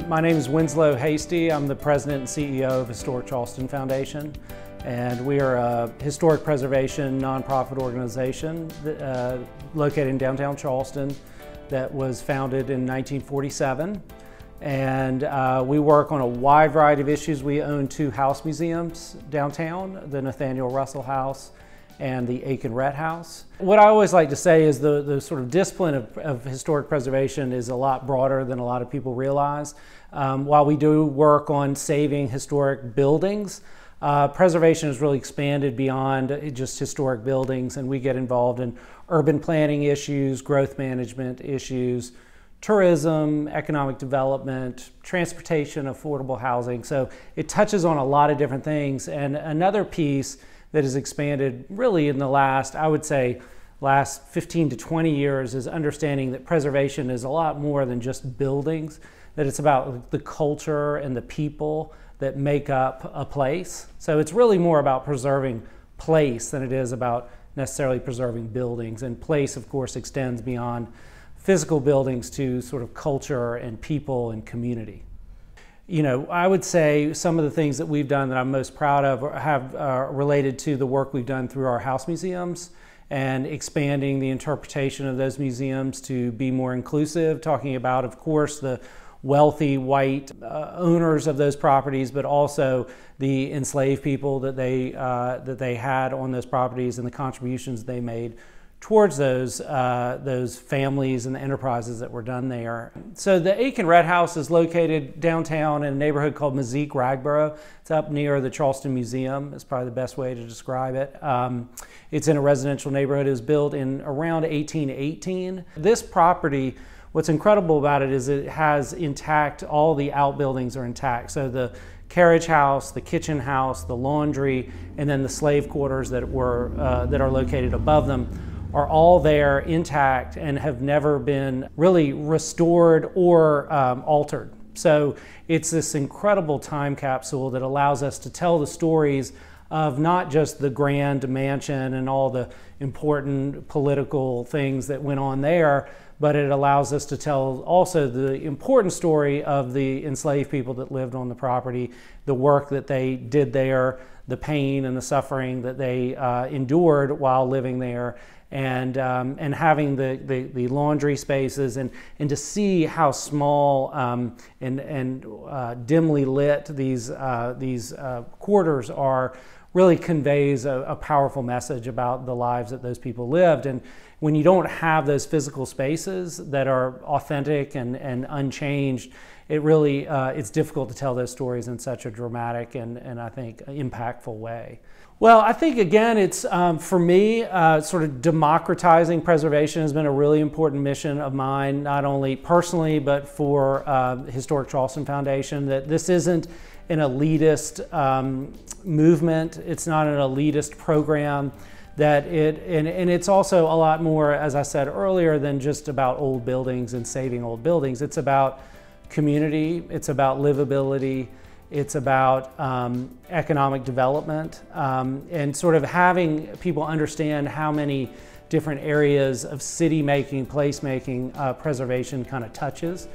My name is Winslow Hastie. I'm the president and CEO of Historic Charleston Foundation, and we are a historic preservation nonprofit organization located in downtown Charleston that was founded in 1947. And we work on a wide variety of issues. We own two house museums downtown, the Nathaniel Russell House and the Aiken House. What I always like to say is the sort of discipline of historic preservation is a lot broader than a lot of people realize. While we do work on saving historic buildings, preservation has really expanded beyond just historic buildings, and we get involved in urban planning issues, growth management issues, tourism, economic development, transportation, affordable housing. So it touches on a lot of different things. And another piece that has expanded really in the last, I would say, last 15 to 20 years is understanding that preservation is a lot more than just buildings, that it's about the culture and the people that make up a place. So it's really more about preserving place than it is about necessarily preserving buildings. And place, of course, extends beyond physical buildings to sort of culture and people and community. You know, I would say some of the things that we've done that I'm most proud of have related to the work we've done through our house museums and expanding the interpretation of those museums to be more inclusive, talking about, of course, the wealthy white owners of those properties, but also the enslaved people that they had on those properties and the contributions they made towards those families and the enterprises that were done there. So the Aiken House is located downtown in a neighborhood called Ragboro. It's up near the Charleston Museum. It's probably the best way to describe it. It's in a residential neighborhood. It was built in around 1818. This property, what's incredible about it is it has intact, all the outbuildings are intact. So the carriage house, the kitchen house, the laundry, and then the slave quarters that are located above them are all there intact and have never been really restored or altered. So it's this incredible time capsule that allows us to tell the stories of not just the grand mansion and all the important political things that went on there, but it allows us to tell also the important story of the enslaved people that lived on the property, the work that they did there, the pain and the suffering that they endured while living there, and having the laundry spaces and to see how small and dimly lit these quarters are really conveys a powerful message about the lives that those people lived. And when you don't have those physical spaces that are authentic and unchanged, it really it's difficult to tell those stories in such a dramatic and I think impactful way. Well, I think again, it's for me, sort of democratizing preservation has been a really important mission of mine, not only personally, but for Historic Charleston Foundation, that this isn't an elitist movement. It's not an elitist program. And it's also a lot more, as I said earlier, than just about old buildings and saving old buildings. It's about community, it's about livability, it's about economic development, and sort of having people understand how many different areas of city making, place making, preservation kind of touches.